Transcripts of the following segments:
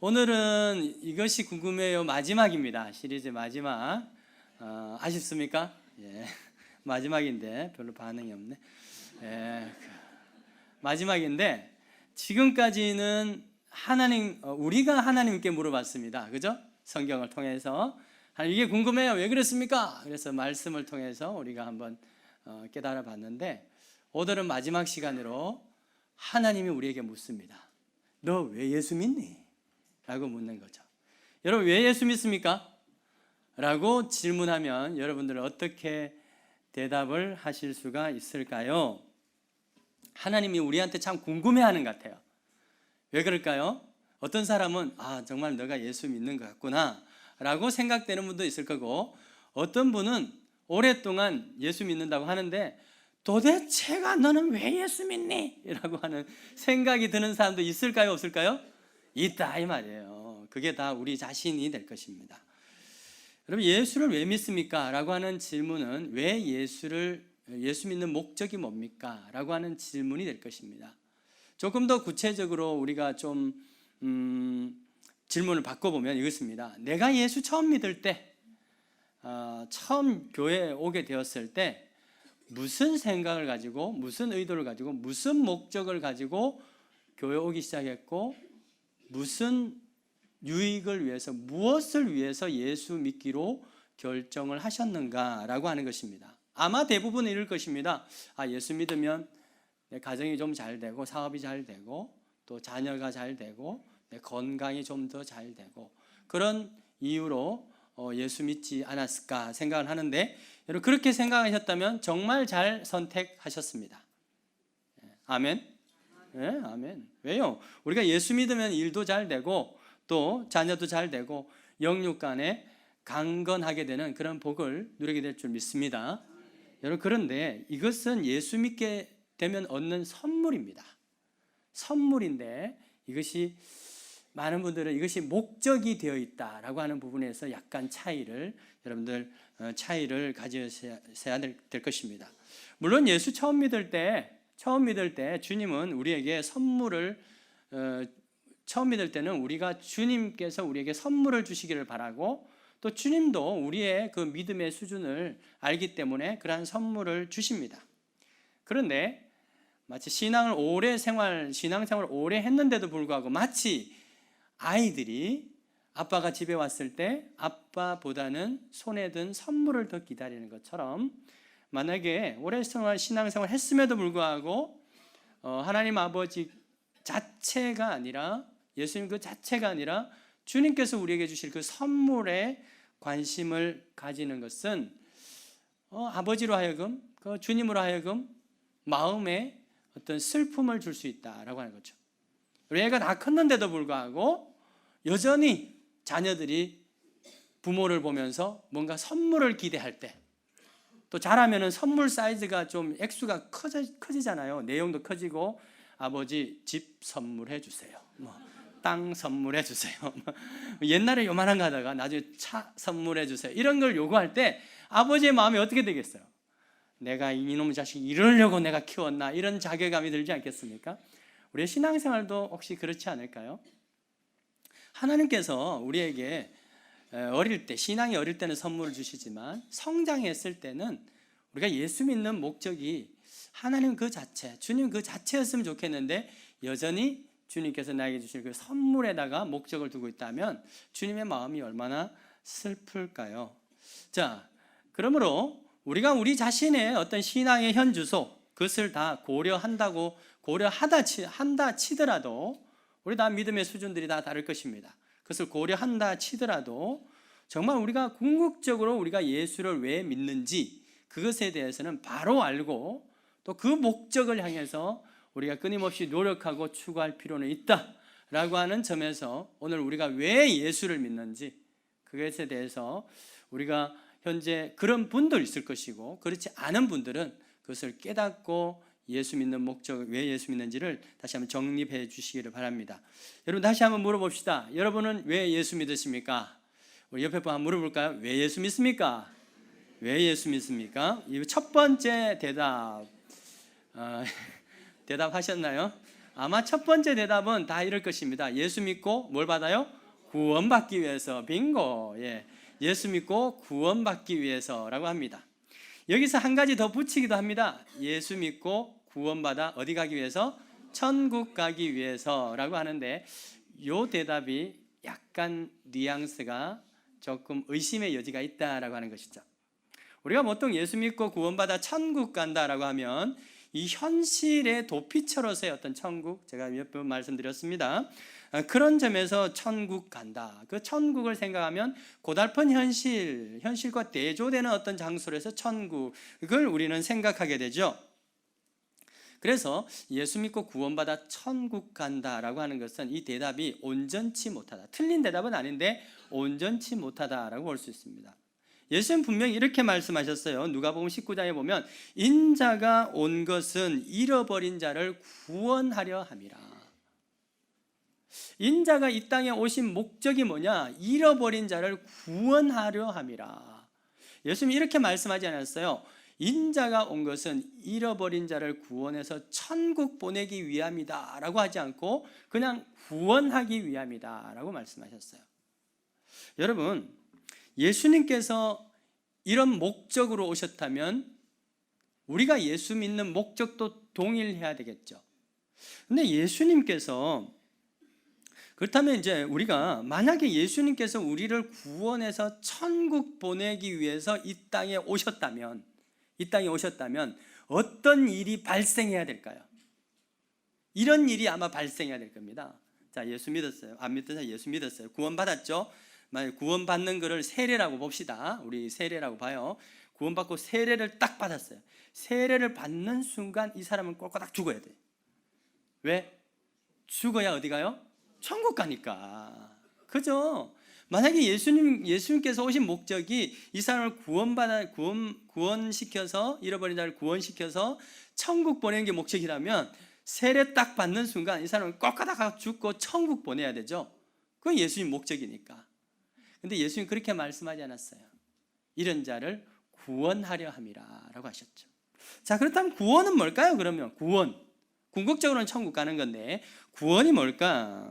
오늘은 이것이 궁금해요 마지막입니다. 시리즈 마지막. 아쉽습니까? 예. 마지막인데 별로 반응이 없네. 예. 마지막인데 지금까지는 우리가 하나님께 물어봤습니다. 그죠? 성경을 통해서 이게 궁금해요. 왜 그랬습니까? 그래서 말씀을 통해서 우리가 한번 깨달아 봤는데, 오늘은 마지막 시간으로 하나님이 우리에게 묻습니다. 너 왜 예수 믿니? 라고 묻는 거죠. 여러분, 왜 예수 믿습니까? 라고 질문하면 여러분들은 어떻게 대답을 하실 수가 있을까요? 하나님이 우리한테 참 궁금해하는 것 같아요. 왜 그럴까요? 어떤 사람은 정말 너가 예수 믿는 것 같구나 라고 생각되는 분도 있을 거고, 어떤 분은 오랫동안 예수 믿는다고 하는데 도대체가 너는 왜 예수 믿니? 라고 하는 생각이 드는 사람도 있을까요? 없을까요? 있다 이 말이에요. 그게 다 우리 자신이 될 것입니다. 여러분, 예수를 왜 믿습니까? 라고 하는 질문은 왜 예수 믿는 목적이 뭡니까? 라고 하는 질문이 될 것입니다. 조금 더 구체적으로 우리가 좀 질문을 바꿔보면 이것입니다. 내가 예수 처음 믿을 때, 처음 교회에 오게 되었을 때 무슨 생각을 가지고, 무슨 의도를 가지고, 무슨 목적을 가지고 교회에 오기 시작했고, 무슨 유익을 위해서, 무엇을 위해서 예수 믿기로 결정을 하셨는가라고 하는 것입니다. 아마 대부분 이럴 것입니다. 예수 믿으면 내 가정이 좀 잘 되고, 사업이 잘 되고, 또 자녀가 잘 되고, 내 건강이 좀 더 잘 되고, 그런 이유로 예수 믿지 않았을까 생각을 하는데, 여러분, 그렇게 생각하셨다면 정말 잘 선택하셨습니다. 아멘. 네, 아멘. 왜요? 우리가 예수 믿으면 일도 잘 되고, 또 자녀도 잘 되고, 영육간에 강건하게 되는 그런 복을 누리게 될 줄 믿습니다. 여러분, 그런데 이것은 예수 믿게 되면 얻는 선물입니다. 선물인데, 이것이 많은 분들은 이것이 목적이 되어 있다라고 하는 부분에서 약간 여러분들 차이를 가지셔야 될 것입니다. 물론 예수 처음 믿을 때 주님은 우리에게 선물을, 처음 믿을 때는 우리가 주님께서 우리에게 선물을 주시기를 바라고, 또 주님도 우리의 그 믿음의 수준을 알기 때문에 그러한 선물을 주십니다. 그런데 마치 신앙생활을 오래 했는데도 불구하고, 마치 아이들이 아빠가 집에 왔을 때 아빠보다는 손에 든 선물을 더 기다리는 것처럼, 만약에 오래 신앙생활 했음에도 불구하고 하나님 아버지 자체가 아니라, 예수님 그 자체가 아니라 주님께서 우리에게 주실 그 선물에 관심을 가지는 것은 아버지로 하여금, 그 주님으로 하여금 마음에 어떤 슬픔을 줄 수 있다라고 하는 거죠. 우리 애가 다 컸는데도 불구하고 여전히 자녀들이 부모를 보면서 뭔가 선물을 기대할 때, 또 자라면은 선물 사이즈가 좀 액수가 커지잖아요. 내용도 커지고, 아버지 집 선물해 주세요, 땅 선물해 주세요, 옛날에 요만한 거 하다가 나중에 차 선물해 주세요, 이런 걸 요구할 때 아버지의 마음이 어떻게 되겠어요? 내가 이놈 자식 이러려고 내가 키웠나, 이런 자괴감이 들지 않겠습니까? 우리의 신앙생활도 혹시 그렇지 않을까요? 하나님께서 우리에게 신앙이 어릴 때는 선물을 주시지만, 성장했을 때는 우리가 예수 믿는 목적이 하나님 그 자체, 주님 그 자체였으면 좋겠는데, 여전히 주님께서 나에게 주실 그 선물에다가 목적을 두고 있다면 주님의 마음이 얼마나 슬플까요? 자, 그러므로 우리가 우리 자신의 어떤 신앙의 현주소, 그것을 다 고려한다 치더라도, 우리 다 믿음의 수준들이 다 다를 것입니다. 그것을 고려한다 치더라도 정말 우리가 궁극적으로 우리가 예수를 왜 믿는지, 그것에 대해서는 바로 알고, 또 그 목적을 향해서 우리가 끊임없이 노력하고 추구할 필요는 있다라고 하는 점에서, 오늘 우리가 왜 예수를 믿는지, 그것에 대해서 우리가 현재 그런 분도 있을 것이고, 그렇지 않은 분들은 그것을 깨닫고 예수 믿는 목적, 왜 예수 믿는지를 다시 한번 정립해 주시기를 바랍니다. 여러분, 다시 한번 물어봅시다. 여러분은 왜 예수 믿으십니까? 우리 옆에 분 한번 물어볼까요? 왜 예수 믿습니까? 왜 예수 믿습니까? 이 첫 번째 대답하셨나요? 아마 첫 번째 대답은 다 이럴 것입니다. 예수 믿고 뭘 받아요? 구원받기 위해서. 빙고. 예. 예수 믿고 구원받기 위해서라고 합니다. 여기서 한 가지 더 붙이기도 합니다. 예수 믿고 구원받아 어디 가기 위해서? 천국 가기 위해서라고 하는데, 이 대답이 약간 뉘앙스가 조금 의심의 여지가 있다라고 하는 것이죠. 우리가 보통 예수 믿고 구원받아 천국 간다라고 하면 이 현실의 도피처로서의 어떤 천국, 제가 몇 번 말씀드렸습니다. 그런 점에서 천국 간다. 그 천국을 생각하면 고달픈 현실과 대조되는 어떤 장소에서 천국을 우리는 생각하게 되죠. 그래서 예수 믿고 구원받아 천국 간다라고 하는 것은 이 대답이 온전치 못하다. 틀린 대답은 아닌데 온전치 못하다라고 볼 수 있습니다. 예수는 분명히 이렇게 말씀하셨어요. 누가복음 19장에 보면 인자가 온 것은 잃어버린 자를 구원하려 함이라. 인자가 이 땅에 오신 목적이 뭐냐? 잃어버린 자를 구원하려 함이라. 예수님이 이렇게 말씀하지 않았어요. 인자가 온 것은 잃어버린 자를 구원해서 천국 보내기 위함이다 라고 하지 않고 그냥 구원하기 위함이다 라고 말씀하셨어요. 여러분, 예수님께서 이런 목적으로 오셨다면 우리가 예수 믿는 목적도 동일해야 되겠죠. 근데 예수님께서, 그렇다면 이제 우리가 만약에 예수님께서 우리를 구원해서 천국 보내기 위해서 이 땅에 오셨다면 어떤 일이 발생해야 될까요? 이런 일이 아마 발생해야 될 겁니다. 자, 예수 믿었어요. 안 믿던 사람 예수 믿었어요. 구원받았죠. 만약 구원받는 것을 세례라고 봅시다. 우리 세례라고 봐요. 구원받고 세례를 딱 받았어요. 세례를 받는 순간 이 사람은 꼴깍 죽어야 돼요. 왜? 죽어야 어디 가요? 천국 가니까. 그죠? 만약에 예수님께서 오신 목적이 이 사람을 구원시켜서, 잃어버린 자를 구원시켜서 천국 보내는 게 목적이라면 세례 딱 받는 순간 이 사람은 꼴깍 죽고 천국 보내야 되죠. 그건 예수님 목적이니까. 근데 예수님 그렇게 말씀하지 않았어요. 이런 자를 구원하려 함이라 라고 하셨죠. 자, 그렇다면 구원은 뭘까요? 그러면 궁극적으로는 천국 가는 건데 구원이 뭘까?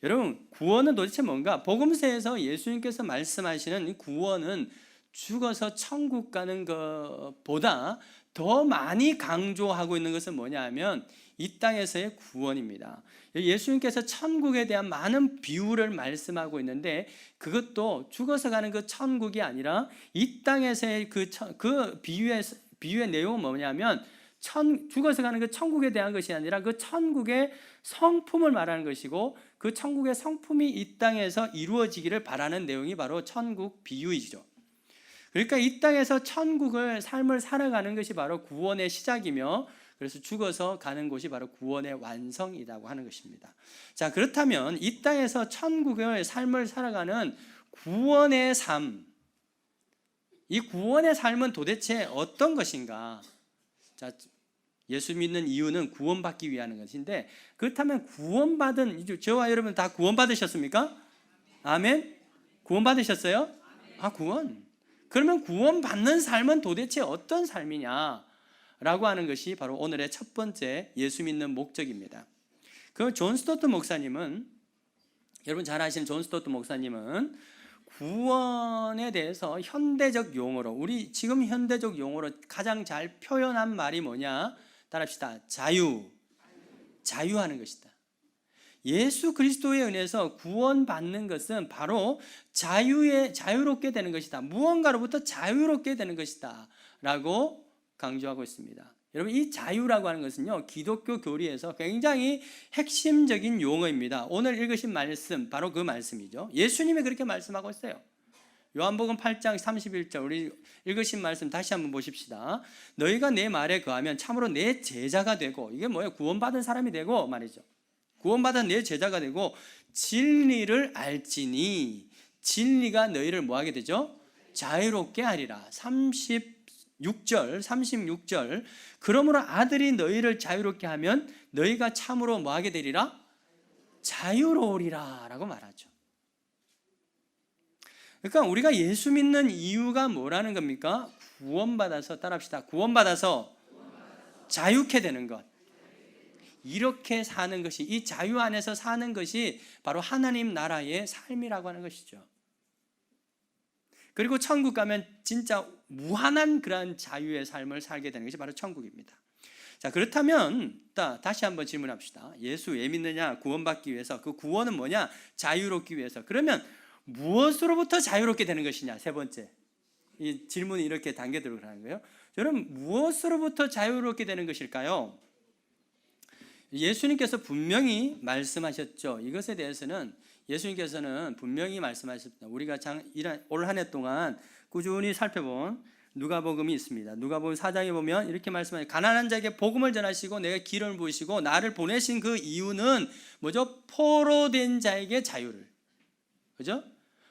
여러분, 구원은 도대체 뭔가? 복음서에서 예수님께서 말씀하시는 이 구원은 죽어서 천국 가는 것보다 더 많이 강조하고 있는 것은 뭐냐 하면 이 땅에서의 구원입니다. 예수님께서 천국에 대한 많은 비유를 말씀하고 있는데 그것도 죽어서 가는 그 천국이 아니라 이 땅에서의 그 비유의 내용은 뭐냐면 죽어서 가는 그 천국에 대한 것이 아니라 그 천국의 성품을 말하는 것이고 그 천국의 성품이 이 땅에서 이루어지기를 바라는 내용이 바로 천국 비유이죠. 그러니까 이 땅에서 천국을 삶을 살아가는 것이 바로 구원의 시작이며 그래서 죽어서 가는 곳이 바로 구원의 완성이라고 하는 것입니다. 자, 그렇다면 이 땅에서 천국의 삶을 살아가는 구원의 삶, 이 구원의 삶은 도대체 어떤 것인가? 자, 예수 믿는 이유는 구원받기 위한 것인데 그렇다면 구원받은 저와 여러분 다 구원받으셨습니까? 아멘? 구원받으셨어요? 아, 구원. 그러면 구원받는 삶은 도대체 어떤 삶이냐? 라고 하는 것이 바로 오늘의 첫 번째 예수 믿는 목적입니다. 그 존 스토트 목사님은, 여러분 잘 아시는 존 스토트 목사님은 구원에 대해서 현대적 용어로, 우리 지금 현대적 용어로 가장 잘 표현한 말이 뭐냐? 따라합시다. 자유하는 것이다. 예수 그리스도의 은혜에서 구원받는 것은 바로 자유롭게 되는 것이다. 무언가로부터 자유롭게 되는 것이다 라고 강조하고 있습니다. 여러분, 이 자유라고 하는 것은요, 기독교 교리에서 굉장히 핵심적인 용어입니다. 오늘 읽으신 말씀, 바로 그 말씀이죠. 예수님이 그렇게 말씀하고 있어요. 요한복음 8장 31절, 우리 읽으신 말씀 다시 한번 보십시다. 너희가 내 말에 거하면 참으로 내 제자가 되고, 이게 뭐예요? 구원받은 사람이 되고 말이죠. 구원받은 내 제자가 되고 진리를 알지니 진리가 너희를 뭐하게 되죠? 자유롭게 하리라. 36절 그러므로 아들이 너희를 자유롭게 하면 너희가 참으로 뭐하게 되리라? 자유로우리라 라고 말하죠. 그러니까 우리가 예수 믿는 이유가 뭐라는 겁니까? 구원받아서, 따라합시다. 구원받아서 자유케 되는 것. 이렇게 사는 것이, 이 자유 안에서 사는 것이 바로 하나님 나라의 삶이라고 하는 것이죠. 그리고 천국 가면 진짜 무한한 그러한 자유의 삶을 살게 되는 것이 바로 천국입니다. 자, 그렇다면 다시 한번 질문합시다. 예수 왜 믿느냐? 구원받기 위해서. 그 구원은 뭐냐? 자유롭기 위해서. 그러면 무엇으로부터 자유롭게 되는 것이냐? 세 번째, 이 질문이 이렇게 단계 들어가는 거예요. 여러분, 무엇으로부터 자유롭게 되는 것일까요? 예수님께서 분명히 말씀하셨죠. 이것에 대해서는 예수님께서는 분명히 말씀하셨습니다. 우리가 올 한 해 동안 꾸준히 살펴본 누가복음이 있습니다. 누가복음 4장에 보면 이렇게 말씀하세요. 가난한 자에게 복음을 전하시고 내가 기름을 부으시고 나를 보내신 그 이유는 뭐죠? 포로된 자에게 자유를, 그죠?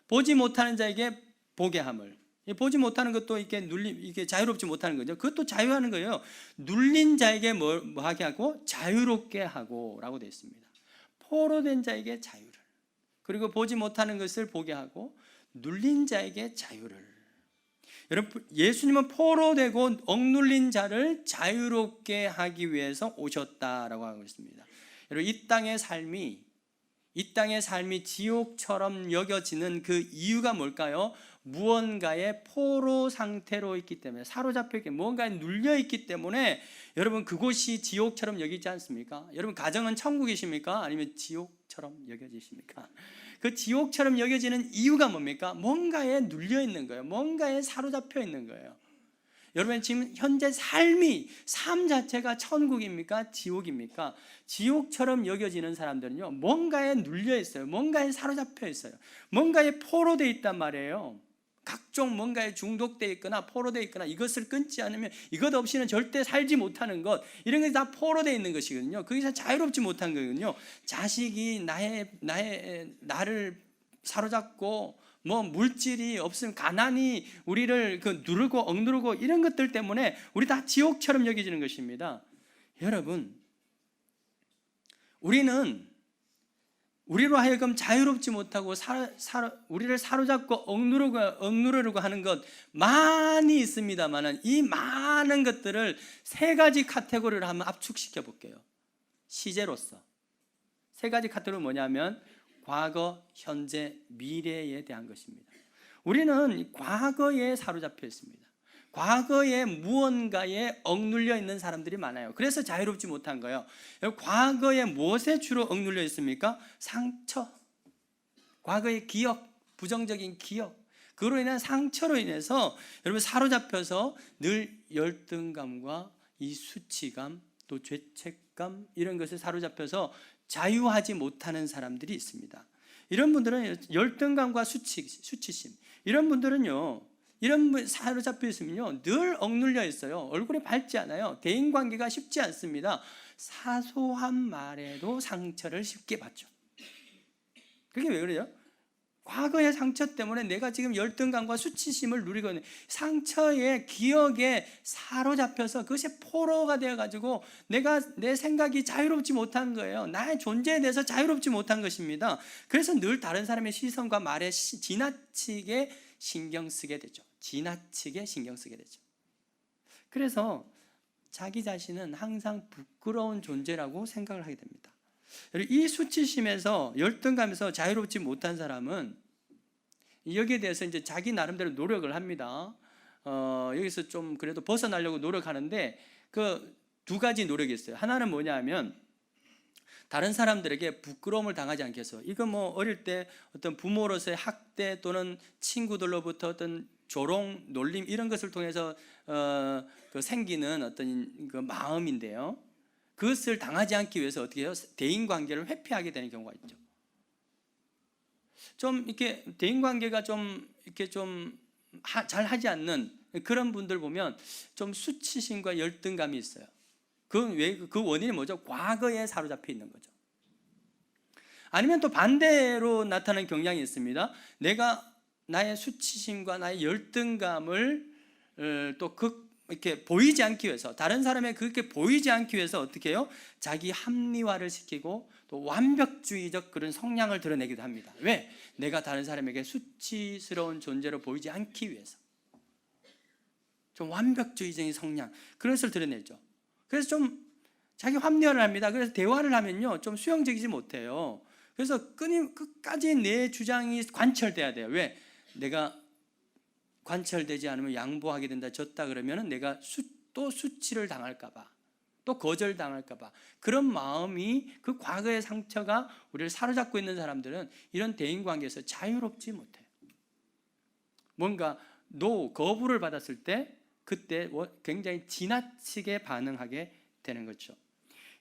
보지 못하는 자에게 보게 함을. 보지 못하는 것도 이게 자유롭지 못하는 거죠. 그것도 자유하는 거예요. 눌린 자에게 뭐 하게 하고 자유롭게 하고라고 되어 있습니다. 포로된 자에게 자유를, 그리고 보지 못하는 것을 보게 하고 눌린 자에게 자유를. 여러분, 예수님은 포로되고 억눌린 자를 자유롭게 하기 위해서 오셨다라고 하고 있습니다. 여러분, 이 땅의 삶이 지옥처럼 여겨지는 그 이유가 뭘까요? 무언가의 포로 상태로 있기 때문에, 사로잡혀 있기, 무언가에 눌려 있기 때문에 여러분, 그곳이 지옥처럼 여기지 않습니까? 여러분, 가정은 천국이십니까? 아니면 지옥처럼 여겨지십니까? 그 지옥처럼 여겨지는 이유가 뭡니까? 뭔가에 눌려 있는 거예요. 뭔가에 사로잡혀 있는 거예요. 여러분, 지금 현재 삶 자체가 천국입니까? 지옥입니까? 지옥처럼 여겨지는 사람들은요, 뭔가에 눌려 있어요. 뭔가에 사로잡혀 있어요. 뭔가에 포로되어 있단 말이에요. 각종 뭔가에 중독되어 있거나 포로되어 있거나, 이것을 끊지 않으면 이것 없이는 절대 살지 못하는 것, 이런 것이 다 포로되어 있는 것이거든요. 거기서 자유롭지 못한 거거든요. 자식이 나를 사로잡고, 뭐 물질이 없으면 가난이 우리를 누르고 억누르고, 이런 것들 때문에 우리 다 지옥처럼 여겨지는 것입니다. 여러분, 우리로 하여금 자유롭지 못하고 우리를 사로잡고 억누르려고 하는 것 많이 있습니다만, 이 많은 것들을 세 가지 카테고리를 한번 압축시켜 볼게요. 시제로서 세 가지 카테고리는 뭐냐면 과거, 현재, 미래에 대한 것입니다. 우리는 과거에 사로잡혀 있습니다. 과거에 무언가에 억눌려 있는 사람들이 많아요. 그래서 자유롭지 못한 거예요. 과거에 무엇에 주로 억눌려 있습니까? 상처, 과거의 기억, 부정적인 기억, 그로 인한 상처로 인해서 여러분 사로잡혀서 늘 열등감과 이 수치감, 또 죄책감, 이런 것에 사로잡혀서 자유하지 못하는 사람들이 있습니다. 이런 분들은 열등감과 수치심, 이런 분들은요, 이런 분 사로잡혀 있으면요, 늘 억눌려 있어요. 얼굴이 밝지 않아요. 대인관계가 쉽지 않습니다. 사소한 말에도 상처를 쉽게 받죠. 그게 왜 그래요? 과거의 상처 때문에 내가 지금 열등감과 수치심을 누리고 있는, 상처의 기억에 사로잡혀서 그것이 포로가 되어가지고 내 생각이 자유롭지 못한 거예요. 나의 존재에 대해서 자유롭지 못한 것입니다. 그래서 늘 다른 사람의 시선과 말에 지나치게 신경 쓰게 되죠. 그래서 자기 자신은 항상 부끄러운 존재라고 생각을 하게 됩니다. 이 수치심에서, 열등감에서 자유롭지 못한 사람은 여기에 대해서 이제 자기 나름대로 노력을 합니다. 여기서 좀 그래도 벗어나려고 노력하는데, 그 두 가지 노력이 있어요. 하나는 뭐냐 하면, 다른 사람들에게 부끄러움을 당하지 않게 해서, 이거 뭐 어릴 때 어떤 부모로서의 학대 또는 친구들로부터 어떤 조롱, 놀림, 이런 것을 통해서 생기는 어떤 그 마음인데요, 그것을 당하지 않기 위해서 어떻게 해요? 대인관계를 회피하게 되는 경우가 있죠. 좀 이렇게 대인관계가 좀 잘 하지 않는 그런 분들 보면 좀 수치심과 열등감이 있어요. 그 원인이 뭐죠? 과거에 사로잡혀 있는 거죠. 아니면 또 반대로 나타나는 경향이 있습니다. 내가 나의 수치심과 나의 열등감을 또 이렇게 보이지 않기 위해서, 다른 사람에 그렇게 보이지 않기 위해서 어떻게 해요? 자기 합리화를 시키고 또 완벽주의적 그런 성향을 드러내기도 합니다. 왜? 내가 다른 사람에게 수치스러운 존재로 보이지 않기 위해서. 좀 완벽주의적인 성향, 그런 것을 드러내죠. 그래서 좀 자기 합리화를 합니다. 그래서 대화를 하면요, 좀 수용적이지 못해요. 그래서 끝까지 내 주장이 관철돼야 돼요. 왜? 내가 관철되지 않으면 양보하게 된다, 졌다 그러면 내가 또 수치를 당할까 봐, 또 거절당할까 봐, 그런 마음이, 그 과거의 상처가 우리를 사로잡고 있는 사람들은 이런 대인관계에서 자유롭지 못해요. 뭔가 거부를 받았을 때 그때 굉장히 지나치게 반응하게 되는 거죠.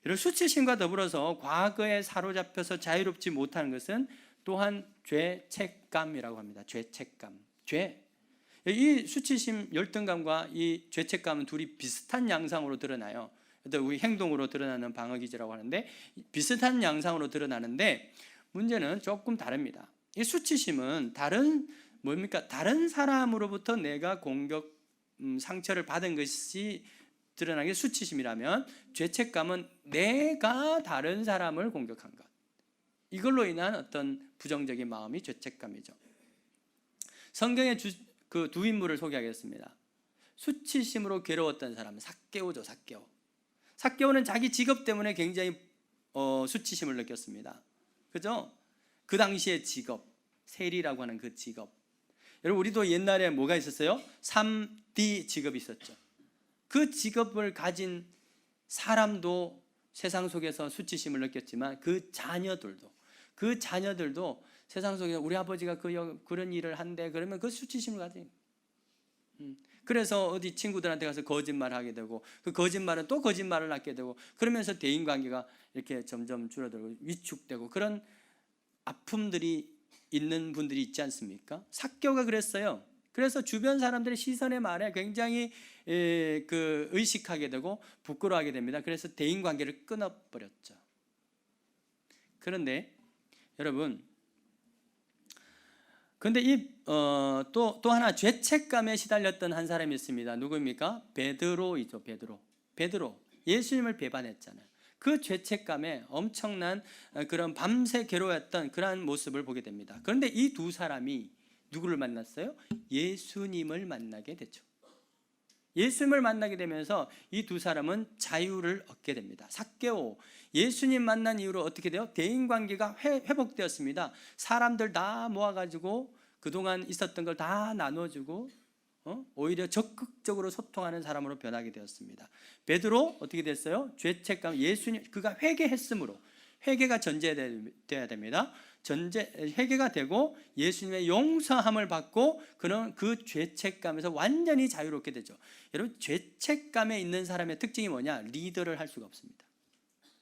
이런 수치심과 더불어서 과거에 사로잡혀서 자유롭지 못하는 것은 또한 죄책감이라고 합니다. 죄책감. 이 수치심, 열등감과 이 죄책감은 둘이 비슷한 양상으로 드러나요. 우리 행동으로 드러나는 방어기제라고 하는데, 비슷한 양상으로 드러나는데 문제는 조금 다릅니다. 이 수치심은 다른 사람으로부터 내가 상처를 받은 것이 드러나는 게 수치심이라면, 죄책감은 내가 다른 사람을 공격한 것, 이걸로 인한 어떤 부정적인 마음이 죄책감이죠. 성경의 그 두 인물을 소개하겠습니다. 수치심으로 괴로웠던 사람은 삭개오죠. 삭개오는 자기 직업 때문에 굉장히 수치심을 느꼈습니다. 그죠? 그 당시의 직업, 세리라고 하는 그 직업. 여러분, 우리도 옛날에 뭐가 있었어요? 3D 직업이 있었죠. 그 직업을 가진 사람도 세상 속에서 수치심을 느꼈지만, 그 자녀들도 세상 속에 우리 아버지가 그런 일을 한대 그러면 그 수치심을 가져요. 그래서 어디 친구들한테 가서 거짓말하게 되고, 그 거짓말은 또 거짓말을 낳게 되고, 그러면서 대인관계가 이렇게 점점 줄어들고 위축되고, 그런 아픔들이 있는 분들이 있지 않습니까? 삭개오가 그랬어요. 그래서 주변 사람들의 시선의 말에 굉장히 의식하게 되고 부끄러워하게 됩니다. 그래서 대인관계를 끊어버렸죠. 그런데 여러분, 근데 또 하나 죄책감에 시달렸던 한 사람이 있습니다. 누구입니까? 베드로이죠. 베드로 예수님을 배반했잖아요. 그 죄책감에 엄청난 그런 밤새 괴로웠던 그러한 모습을 보게 됩니다. 그런데 이 두 사람이 누구를 만났어요? 예수님을 만나게 되죠. 예수님을 만나게 되면서 이 두 사람은 자유를 얻게 됩니다. 삭개오, 예수님 만난 이후로 어떻게 돼요? 대인관계가 회복되었습니다. 사람들 다 모아가지고 그동안 있었던 걸 다 나눠주고 오히려 적극적으로 소통하는 사람으로 변하게 되었습니다. 베드로 어떻게 됐어요? 죄책감, 예수님, 그가 회개했으므로, 회개가 전제되어야 됩니다. 회개가 되고 예수님의 용서함을 받고 그는 그 죄책감에서 완전히 자유롭게 되죠. 여러분, 죄책감에 있는 사람의 특징이 뭐냐? 리더를 할 수가 없습니다.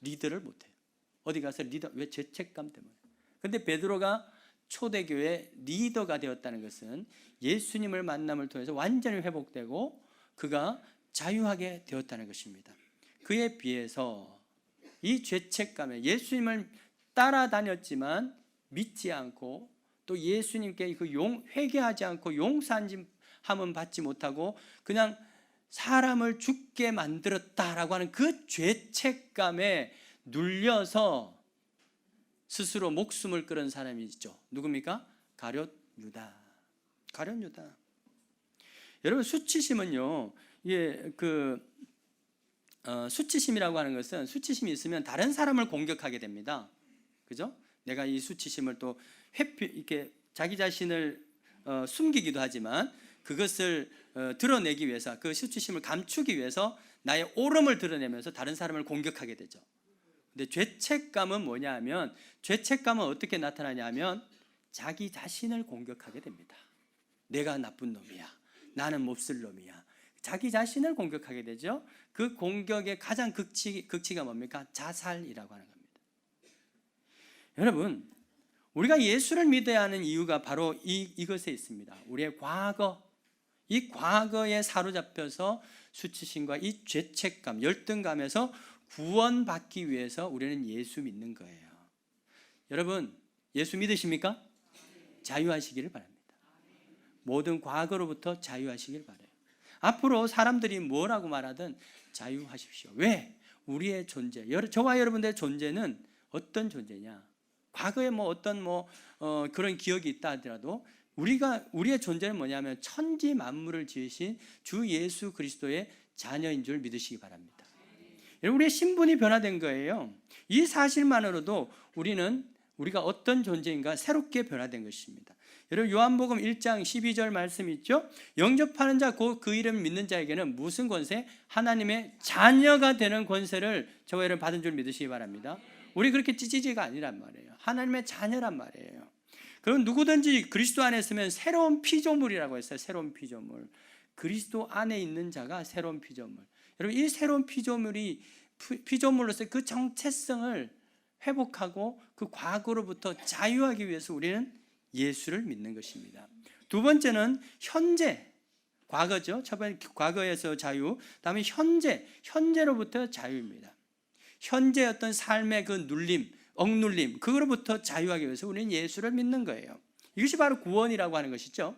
리더를 못해요. 어디 가서 왜? 죄책감 때문에. 그런데 베드로가 초대교회 리더가 되었다는 것은 예수님을 만남을 통해서 완전히 회복되고 그가 자유하게 되었다는 것입니다. 그에 비해서 이 죄책감에, 예수님을 따라다녔지만 믿지 않고, 또 예수님께 회개하지 않고 용서함은 받지 못하고 그냥 사람을 죽게 만들었다라고 하는 그 죄책감에 눌려서 스스로 목숨을 끊은 사람이 있죠. 누굽니까? 가룟 유다. 여러분, 수치심은요, 수치심이라고 하는 것은, 수치심이 있으면 다른 사람을 공격하게 됩니다. 그죠? 내가 이 수치심을 또 이렇게 자기 자신을 숨기기도 하지만, 그것을 드러내기 위해서, 그 수치심을 감추기 위해서 나의 옳음을 드러내면서 다른 사람을 공격하게 되죠. 근데 죄책감은 뭐냐 하면, 죄책감은 어떻게 나타나냐 하면 자기 자신을 공격하게 됩니다. 내가 나쁜 놈이야, 나는 몹쓸 놈이야, 자기 자신을 공격하게 되죠. 그 공격의 가장 극치가 뭡니까? 자살이라고 하는 겁니다. 여러분, 우리가 예수를 믿어야 하는 이유가 바로 이것에 있습니다. 우리의 이 과거에 사로잡혀서 수치심과 이 죄책감, 열등감에서 구원받기 위해서 우리는 예수 믿는 거예요. 여러분, 예수 믿으십니까? 자유하시기를 바랍니다. 모든 과거로부터 자유하시길 바라요. 앞으로 사람들이 뭐라고 말하든 자유하십시오. 왜? 우리의 존재, 저와 여러분들의 존재는 어떤 존재냐? 과거에 그런 기억이 있다 하더라도 우리의 존재는 뭐냐면 천지 만물을 지으신 주 예수 그리스도의 자녀인 줄 믿으시기 바랍니다. 우리의 신분이 변화된 거예요. 이 사실만으로도 우리가 어떤 존재인가 새롭게 변화된 것입니다. 여러분 요한복음 1장 12절 말씀 있죠? 영접하는 자 곧 그 이름 믿는 자에게는 무슨 권세? 하나님의 자녀가 되는 권세를 저와 여러분 받은 줄 믿으시기 바랍니다. 우리 그렇게 찌찌지가 아니란 말이에요. 하나님의 자녀란 말이에요. 그럼 누구든지 그리스도 안에 있으면 새로운 피조물이라고 했어요. 새로운 피조물. 그리스도 안에 있는 자가 새로운 피조물. 여러분 이 새로운 피조물로서 그 정체성을 회복하고 그 과거로부터 자유하기 위해서 우리는 예수를 믿는 것입니다. 두 번째는 현재, 과거죠. 첫 번째 과거에서 자유, 다음에 현재로부터 자유입니다. 현재 어떤 삶의 그 억눌림, 그거로부터 자유하기 위해서 우리는 예수를 믿는 거예요. 이것이 바로 구원이라고 하는 것이죠.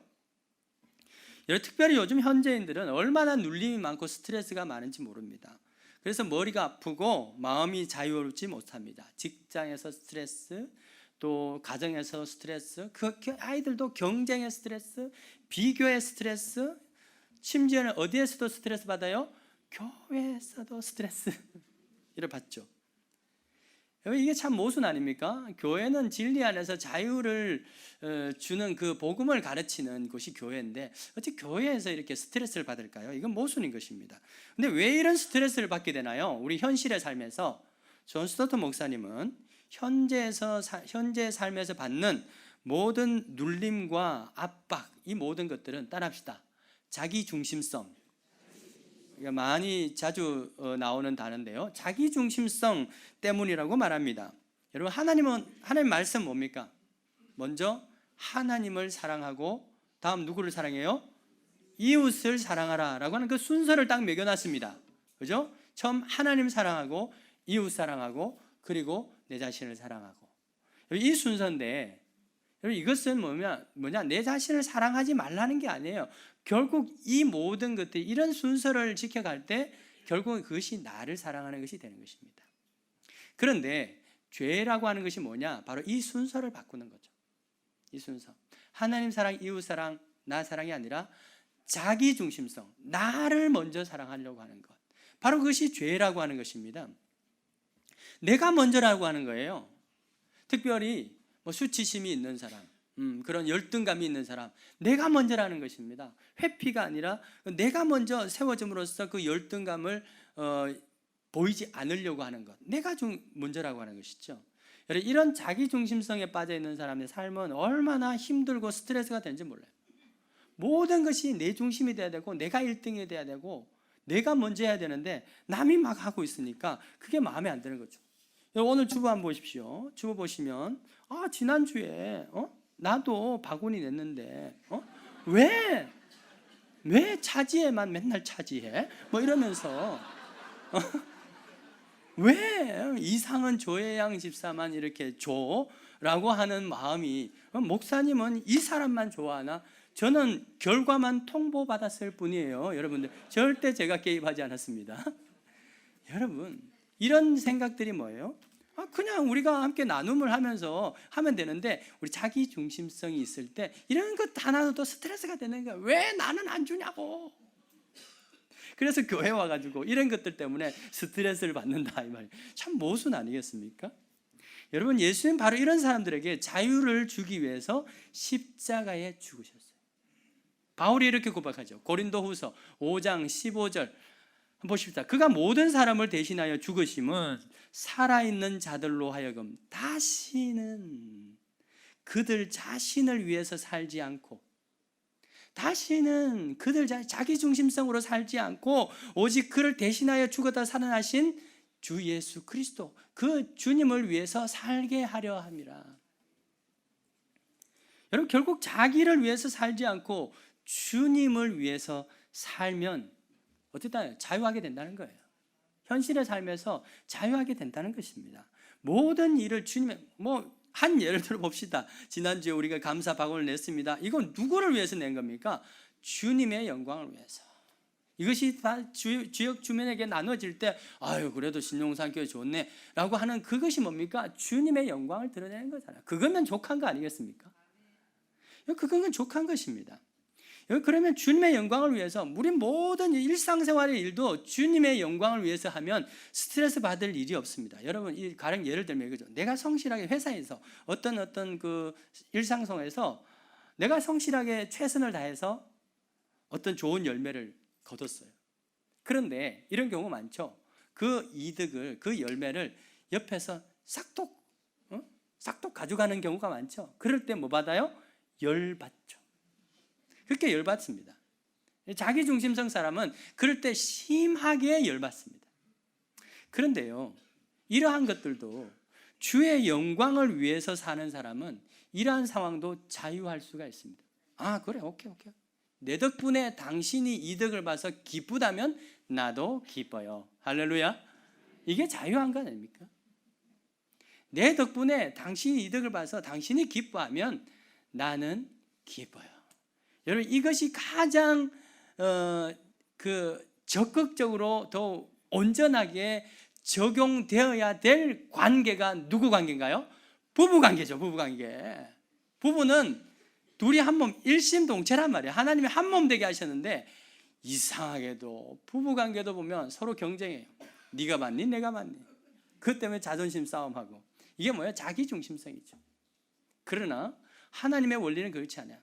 특별히 요즘 현재인들은 얼마나 눌림이 많고 스트레스가 많은지 모릅니다. 그래서 머리가 아프고 마음이 자유롭지 못합니다. 직장에서 스트레스, 또 가정에서 스트레스, 그 아이들도 경쟁의 스트레스, 비교의 스트레스, 심지어는 어디에서도 스트레스 받아요? 교회에서도 스트레스를 받죠. 이게 참 모순 아닙니까? 교회는 진리 안에서 자유를 주는 그 복음을 가르치는 곳이 교회인데 어떻게 교회에서 이렇게 스트레스를 받을까요? 이건 모순인 것입니다. 근데 왜 이런 스트레스를 받게 되나요? 우리 현실의 삶에서 존 스토트 목사님은 현재 삶에서 받는 모든 눌림과 압박, 이 모든 것들은 따라합시다. 자기중심성. 자주 나오는 단어인데요. 자기중심성 때문이라고 말합니다. 여러분 하나님 말씀 뭡니까? 먼저 하나님을 사랑하고 다음 누구를 사랑해요? 이웃을 사랑하라 라고 하는 그 순서를 딱 매겨놨습니다. 그죠? 처음 하나님 사랑하고 이웃 사랑하고 그리고 내 자신을 사랑하고, 이 순서인데 이것은 뭐냐? 내 자신을 사랑하지 말라는 게 아니에요. 결국 이 모든 것들이 이런 순서를 지켜갈 때 결국은 그것이 나를 사랑하는 것이 되는 것입니다. 그런데 죄라고 하는 것이 뭐냐? 바로 이 순서를 바꾸는 거죠. 이 순서. 하나님 사랑, 이웃 사랑, 나 사랑이 아니라 자기 중심성, 나를 먼저 사랑하려고 하는 것. 바로 그것이 죄라고 하는 것입니다. 내가 먼저라고 하는 거예요. 특별히 수치심이 있는 사람, 그런 열등감이 있는 사람, 내가 먼저라는 것입니다. 회피가 아니라 내가 먼저 세워짐으로써 그 열등감을 보이지 않으려고 하는 것, 내가 먼저라고 하는 것이죠. 이런 자기중심성에 빠져있는 사람의 삶은 얼마나 힘들고 스트레스가 되는지 몰라요. 모든 것이 내 중심이 돼야 되고 내가 1등이 돼야 되고 내가 먼저 해야 되는데 남이 막 하고 있으니까 그게 마음에 안 드는 거죠. 오늘 주보 한번 보십시오. 주보 보시면 지난주에 나도 바구니 냈는데 왜 차지해만 맨날 차지해? 이러면서 왜 이상은 조혜양 집사만 이렇게 줘라고 하는 마음이, 목사님은 이 사람만 좋아하나? 저는 결과만 통보받았을 뿐이에요. 여러분들 절대 제가 개입하지 않았습니다. 여러분 이런 생각들이 뭐예요? 그냥 우리가 함께 나눔을 하면서 하면 되는데 우리 자기 중심성이 있을 때 이런 것 하나도 스트레스가 되는 거야. 왜 나는 안 주냐고. 그래서 교회 와가지고 이런 것들 때문에 스트레스를 받는다 이 말이에요. 참 모순 아니겠습니까? 여러분 예수님 바로 이런 사람들에게 자유를 주기 위해서 십자가에 죽으셨어요. 바울이 이렇게 고백하죠. 고린도후서 5장 15절 보십시다. 그가 모든 사람을 대신하여 죽으심은 살아있는 자들로 하여금 다시는 그들 자신을 위해서 살지 않고, 다시는 그들 자기 중심성으로 살지 않고 오직 그를 대신하여 죽었다 살아나신 주 예수 그리스도, 그 주님을 위해서 살게 하려 함이라. 여러분 결국 자기를 위해서 살지 않고 주님을 위해서 살면 어쨌든 자유하게 된다는 거예요. 현실의 삶에서 자유하게 된다는 것입니다. 모든 일을 주님의 한 예를 들어 봅시다. 지난주에 우리가 감사 바구니를 냈습니다. 이건 누구를 위해서 낸 겁니까? 주님의 영광을 위해서. 이것이 다 지역 주민에게 나눠질 때 그래도 신용산교회 좋네 라고 하는 그것이 뭡니까? 주님의 영광을 드러내는 거잖아요. 그거면 족한 거 아니겠습니까? 그건 족한 것입니다. 그러면 주님의 영광을 위해서 우리 모든 일상생활의 일도 주님의 영광을 위해서 하면 스트레스 받을 일이 없습니다. 여러분, 가령 예를 들면 이거죠. 내가 성실하게 회사에서 어떤 그 일상생활에서 내가 성실하게 최선을 다해서 어떤 좋은 열매를 거뒀어요. 그런데 이런 경우 많죠. 그 이득을, 그 열매를 옆에서 싹둑 가져가는 경우가 많죠. 그럴 때 뭐 받아요? 열받죠. 그렇게 열받습니다. 자기중심성 사람은 그럴 때 심하게 열받습니다. 그런데요, 이러한 것들도 주의 영광을 위해서 사는 사람은 이러한 상황도 자유할 수가 있습니다. 아, 그래, 오케이. 내 덕분에 당신이 이득을 봐서 기쁘다면 나도 기뻐요. 할렐루야. 이게 자유한 거 아닙니까? 내 덕분에 당신이 이득을 봐서 당신이 기뻐하면 나는 기뻐요. 여러분, 이것이 가장 적극적으로 더 온전하게 적용되어야 될 관계가 누구 관계인가요? 부부 관계죠. 부부 관계. 부부는 둘이 한 몸, 일심동체란 말이에요. 하나님이 한 몸 되게 하셨는데 이상하게도 부부 관계도 보면 서로 경쟁해요. 네가 맞니? 내가 맞니? 그것 때문에 자존심 싸움하고. 이게 뭐예요? 자기중심성이죠. 그러나 하나님의 원리는 그렇지 않아요.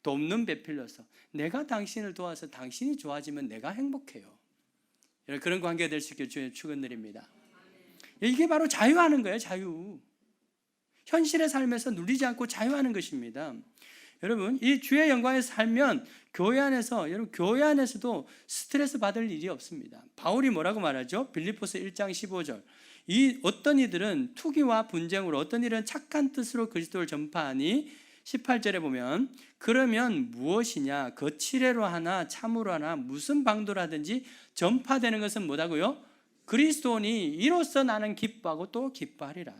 돕는 배필로서 내가 당신을 도와서 당신이 좋아지면 내가 행복해요. 그런 관계가 될 수 있기를 주의 축원드립니다. 이게 바로 자유하는 거예요. 자유. 현실의 삶에서 누리지 않고 자유하는 것입니다. 여러분, 이 주의 영광에서 살면 교회 안에서도 스트레스 받을 일이 없습니다. 바울이 뭐라고 말하죠? 빌립보서 1장 15절. 어떤 이들은 투기와 분쟁으로, 어떤 이들은 착한 뜻으로 그리스도를 전파하니 18절에 보면 그러면 무엇이냐? 거칠애로 하나 참으로 하나 무슨 방도로 하든지 전파되는 것은 뭐라고요? 그리스도니 이로써 나는 기뻐하고 또 기뻐하리라.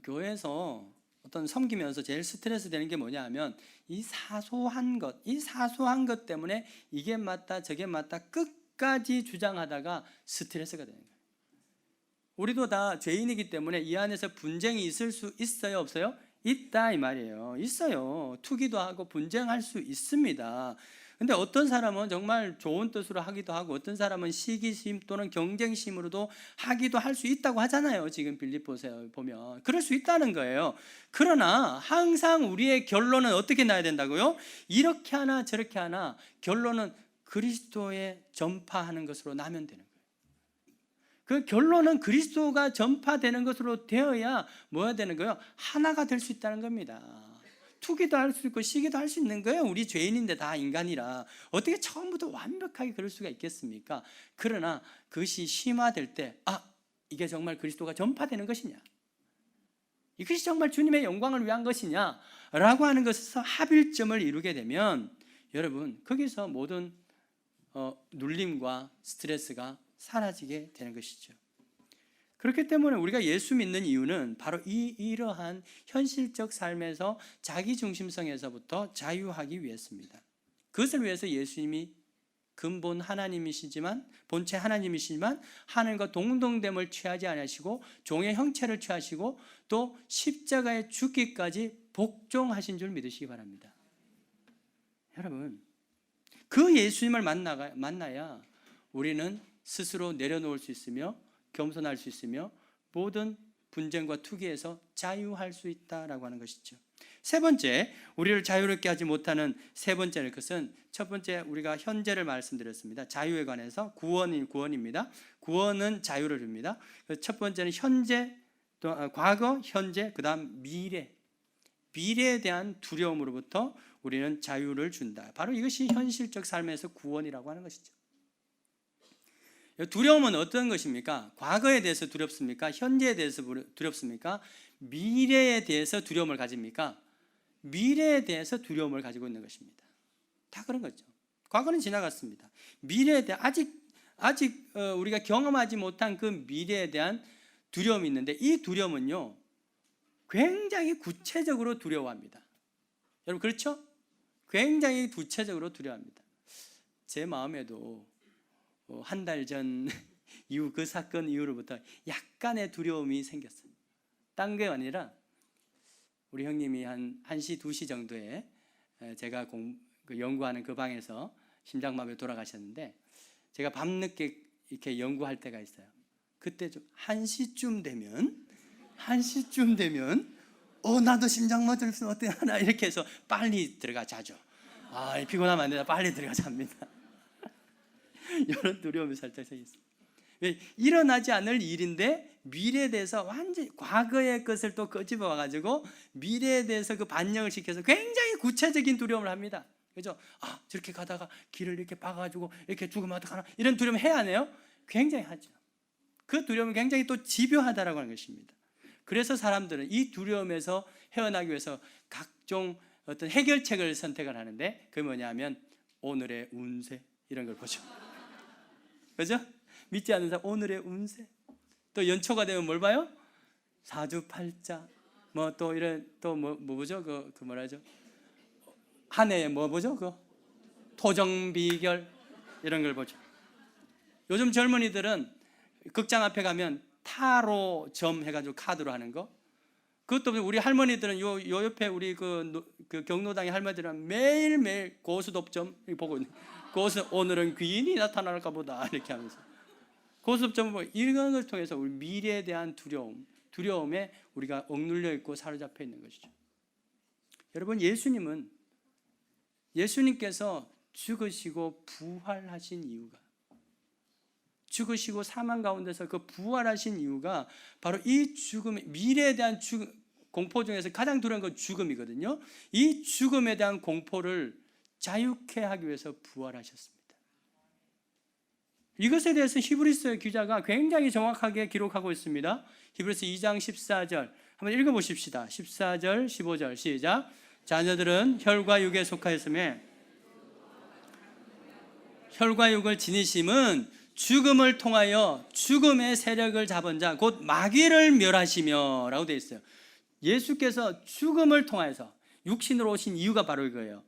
교회에서 어떤 섬기면서 제일 스트레스 되는 게 뭐냐 하면 이 사소한 것 때문에 이게 맞다 저게 맞다 끝까지 주장하다가 스트레스가 되는 거예요. 우리도 다 죄인이기 때문에 이 안에서 분쟁이 있을 수 있어요, 없어요? 있다 이 말이에요. 있어요. 투기도 하고 분쟁할 수 있습니다. 근데 어떤 사람은 정말 좋은 뜻으로 하기도 하고 어떤 사람은 시기심 또는 경쟁심으로도 하기도 할 수 있다고 하잖아요. 지금 빌립보서 보면 그럴 수 있다는 거예요. 그러나 항상 우리의 결론은 어떻게 나야 된다고요? 이렇게 하나 저렇게 하나 결론은 그리스도의 전파하는 것으로 나면 되는 거예요. 그 결론은 그리스도가 전파되는 것으로 되어야 뭐야 되는 거예요? 하나가 될 수 있다는 겁니다. 투기도 할 수 있고 시기도 할 수 있는 거예요. 우리 죄인인데 다 인간이라 어떻게 처음부터 완벽하게 그럴 수가 있겠습니까? 그러나 그것이 심화될 때 이게 정말 그리스도가 전파되는 것이냐, 이것이 정말 주님의 영광을 위한 것이냐 라고 하는 것에서 합일점을 이루게 되면 여러분 거기서 모든 눌림과 스트레스가 사라지게 되는 것이죠. 그렇기 때문에 우리가 예수 믿는 이유는 바로 이러한 현실적 삶에서 자기중심성에서부터 자유하기 위해서입니다. 그것을 위해서 예수님이 근본 하나님이시지만 본체 하나님이시지만 하나님과 동등됨을 취하지 않으시고 종의 형체를 취하시고 또 십자가에 죽기까지 복종하신 줄 믿으시기 바랍니다. 여러분, 그 예수님을 만나야 우리는 스스로 내려놓을 수 있으며 겸손할 수 있으며 모든 분쟁과 투기에서 자유할 수 있다라고 하는 것이죠. 세 번째, 우리를 자유롭게 하지 못하는 세 번째 것은 첫 번째 우리가 현재를 말씀드렸습니다. 자유에 관해서 구원입니다. 구원은 자유를 줍니다. 첫 번째는 현재, 또 과거, 현재, 그 다음 미래에 대한 두려움으로부터 우리는 자유를 준다. 바로 이것이 현실적 삶에서 구원이라고 하는 것이죠. 두려움은 어떤 것입니까? 과거에 대해서 두렵습니까? 현재에 대해서 두렵습니까? 미래에 대해서 두려움을 가집니까? 미래에 대해서 두려움을 가지고 있는 것입니다. 다 그런 거죠. 과거는 지나갔습니다. 미래에 대해 아직 우리가 경험하지 못한 그 미래에 대한 두려움이 있는데 이 두려움은요 굉장히 구체적으로 두려워합니다. 여러분 그렇죠? 굉장히 구체적으로 두려워합니다. 제 마음에도 한 달 전 이후 그 사건 이후로부터 약간의 두려움이 생겼어요. 딴 게 아니라 우리 형님이 한 1시, 2시 정도에 제가 연구하는 그 방에서 심장마비로 돌아가셨는데 제가 밤늦게 이렇게 연구할 때가 있어요. 그때 좀 1시쯤 되면 나도 심장마비 들으면 어때 하나 이렇게 해서 빨리 들어가 자죠. 피곤하면 안 된다. 빨리 들어가 잡니다. 이런 두려움이 살짝 생겼어요. 왜? 일어나지 않을 일인데 미래에 대해서 완전히 과거의 것을 또 끄집어 와가지고 미래에 대해서 그 반영을 시켜서 굉장히 구체적인 두려움을 합니다. 그죠? 저렇게 가다가 길을 이렇게 박아가지고 이렇게 죽으면 어떡하나 이런 두려움 해야 하네요. 굉장히 하죠. 그 두려움은 굉장히 또 집요하다라고 하는 것입니다. 그래서 사람들은 이 두려움에서 헤어나기 위해서 각종 어떤 해결책을 선택을 하는데 그게 뭐냐면 오늘의 운세 이런 걸 보죠. 그죠? 믿지 않는 사람 오늘의 운세. 또 연초가 되면 뭘 봐요? 사주팔자. 또 이런 뭐죠? 그 뭐라죠? 한 해에 뭐죠? 그 토정비결 이런 걸 보죠. 요즘 젊은이들은 극장 앞에 가면 타로 점 해가지고 카드로 하는 거. 그것도 우리 할머니들은 요 옆에 우리 그 경로당의 할머니들은 매일매일 고수덥점 보고 있는. 고수 오늘은 귀인이 나타날까 보다 이렇게 하면서 고수덥점 이런 걸 통해서 우리 미래에 대한 두려움에 우리가 억눌려 있고 사로잡혀 있는 것이죠. 여러분 예수님께서 죽으시고 부활하신 이유가 죽으시고 사망 가운데서 그 부활하신 이유가 바로 이 죽음의 미래에 대한 공포 중에서 가장 두려운 건 죽음이거든요. 이 죽음에 대한 공포를 자유케 하기 위해서 부활하셨습니다. 이것에 대해서 히브리서 기자가 굉장히 정확하게 기록하고 있습니다. 히브리서 2장 14절 한번 읽어보십시다. 14절 15절 시작. 자녀들은 혈과 육에 속하였으며 혈과 육을 지니심은 죽음을 통하여 죽음의 세력을 잡은 자 곧 마귀를 멸하시며 라고 되어 있어요. 예수께서 죽음을 통해서 육신으로 오신 이유가 바로 이거예요.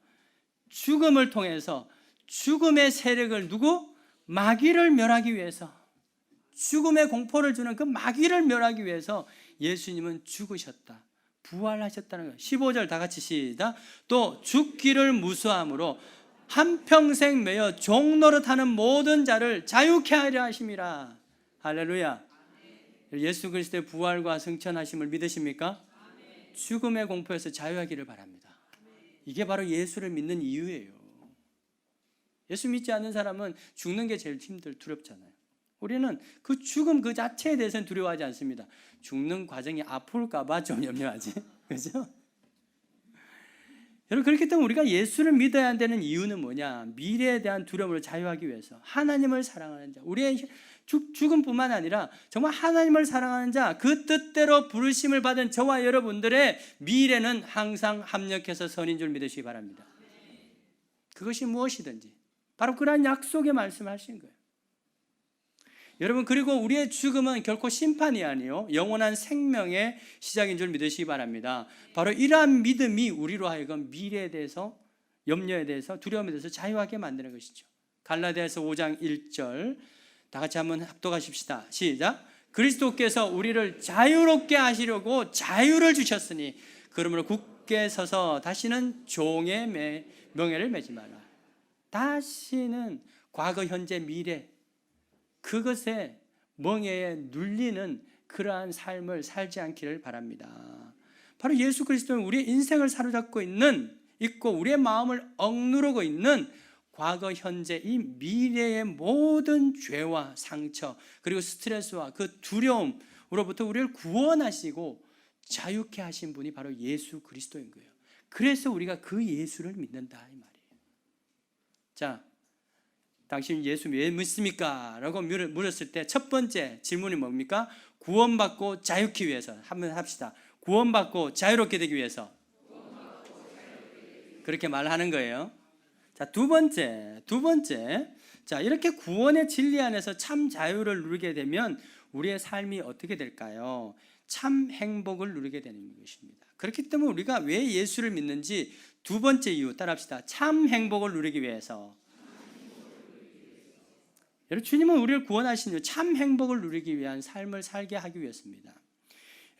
죽음을 통해서 죽음의 세력을 마귀를 멸하기 위해서 죽음의 공포를 주는 그 마귀를 멸하기 위해서 예수님은 죽으셨다. 부활하셨다는 거예요. 15절 다 같이 시작. 또 죽기를 무수함으로 한평생 매여 종노릇하는 모든 자를 자유케 하려 하심이라. 할렐루야. 예수 그리스도의 부활과 승천하심을 믿으십니까? 죽음의 공포에서 자유하기를 바랍니다. 이게 바로 예수를 믿는 이유예요. 예수 믿지 않는 사람은 죽는 게 제일 두렵잖아요. 우리는 그 죽음 그 자체에 대해서는 두려워하지 않습니다. 죽는 과정이 아플까 봐 좀 염려하지. 그렇죠? 여러분 그렇기 때문에 우리가 예수를 믿어야 되는 이유는 뭐냐? 미래에 대한 두려움을 자유하기 위해서 하나님을 사랑하는 자, 우리의 죽음뿐만 아니라 정말 하나님을 사랑하는 자, 그 뜻대로 부르심을 받은 저와 여러분들의 미래는 항상 합력해서 선인 줄 믿으시기 바랍니다. 그것이 무엇이든지 바로 그러한 약속의 말씀을 하신 거예요. 여러분 그리고 우리의 죽음은 결코 심판이 아니요 영원한 생명의 시작인 줄 믿으시기 바랍니다. 바로 이러한 믿음이 우리로 하여금 미래에 대해서 염려에 대해서 두려움에 대해서 자유하게 만드는 것이죠. 갈라디아서 5장 1절 다 같이 한번 합독하십시다. 시작. 그리스도께서 우리를 자유롭게 하시려고 자유를 주셨으니 그러므로 굳게 서서 다시는 종의 명예를 매지 마라. 다시는 과거 현재 미래 그것에 멍에에 눌리는 그러한 삶을 살지 않기를 바랍니다. 바로 예수 그리스도는 우리의 인생을 사로잡고 있고 우리의 마음을 억누르고 있는 과거 현재 이 미래의 모든 죄와 상처 그리고 스트레스와 그 두려움으로부터 우리를 구원하시고 자유케 하신 분이 바로 예수 그리스도인 거예요. 그래서 우리가 그 예수를 믿는다 이 말이에요. 자, 당신 예수 왜 믿습니까? 라고 물었을 때 첫 번째 질문이 뭡니까? 구원받고 자유케 위해서. 한번 합시다. 구원받고 자유롭게 되기 위해서. 그렇게 말하는 거예요. 자, 두 번째. 자, 이렇게 구원의 진리 안에서 참 자유를 누리게 되면 우리의 삶이 어떻게 될까요? 참 행복을 누리게 되는 것입니다. 그렇기 때문에 우리가 왜 예수를 믿는지 두 번째 이유 따라합시다. 참 행복을 누리기 위해서. 여러분 주님은 우리를 구원하신 이유 참 행복을 누리기 위한 삶을 살게 하기 위해서입니다.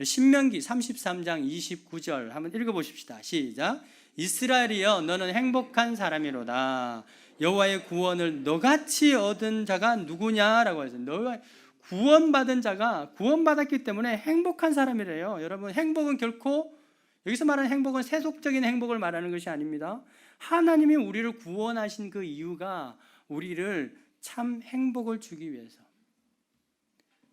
신명기 33장 29절 한번 읽어보십시다. 시작. 이스라엘이여 너는 행복한 사람이로다. 여호와의 구원을 너같이 얻은 자가 누구냐라고 해서 너가 구원받은 자가 구원받았기 때문에 행복한 사람이래요. 여러분, 행복은 결코 여기서 말하는 행복은 세속적인 행복을 말하는 것이 아닙니다. 하나님이 우리를 구원하신 그 이유가 우리를 참 행복을 주기 위해서.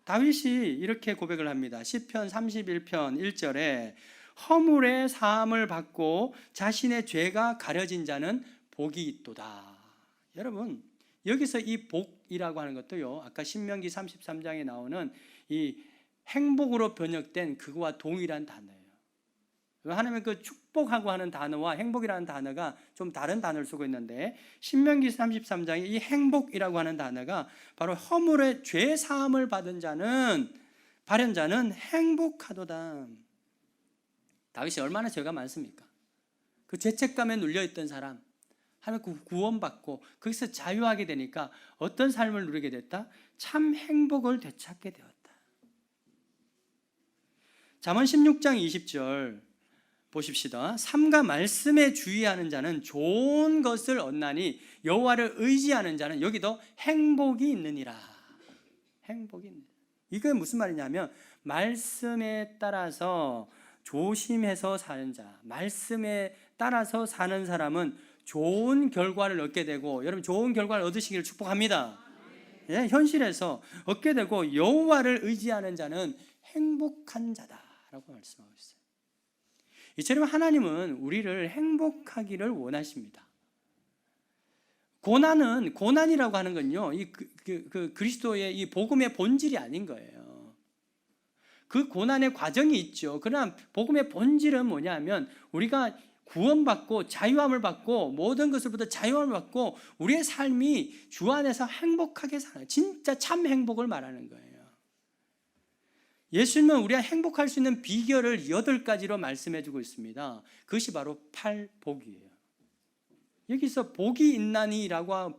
다윗이 이렇게 고백을 합니다. 시편 31편 1절에 허물의 사함을 받고 자신의 죄가 가려진 자는 복이 있도다. 여러분, 여기서 이 복이라고 하는 것도요, 아까 신명기 33장에 나오는 이 행복으로 번역된 그거와 동일한 단어예요. 하나님의 그 축복하고 하는 단어와 행복이라는 단어가 좀 다른 단어를 쓰고 있는데, 신명기 33장에 이 행복이라고 하는 단어가 바로 허물의 죄 사함을 받은 자는, 바른 자는 행복하도다. 다윗이 얼마나 죄가 많습니까? 그 죄책감에 눌려있던 사람, 하나님 구원받고 거기서 자유하게 되니까 어떤 삶을 누리게 됐다? 참 행복을 되찾게 되었다. 잠언 16장 20절 보십시다. 삼가 말씀에 주의하는 자는 좋은 것을 얻나니 여호와를 의지하는 자는 여기도 행복이 있느니라. 행복이 있느니라. 이게 무슨 말이냐면, 말씀에 따라서 조심해서 사는 자, 말씀에 따라서 사는 사람은 좋은 결과를 얻게 되고, 여러분 좋은 결과를 얻으시기를 축복합니다. 예, 현실에서 얻게 되고, 여호와를 의지하는 자는 행복한 자다라고 말씀하고 있어요. 이처럼 하나님은 우리를 행복하기를 원하십니다. 고난이라고 하는 건요, 그리스도의 이 복음의 본질이 아닌 거예요. 그 고난의 과정이 있죠. 그러나 복음의 본질은 뭐냐면, 우리가 구원받고 자유함을 받고 모든 것을부터 자유함을 받고 우리의 삶이 주 안에서 행복하게 사는, 진짜 참 행복을 말하는 거예요. 예수님은 우리가 행복할 수 있는 비결을 8가지로 말씀해 주고 있습니다. 그것이 바로 팔복이에요. 여기서 복이 있나니라고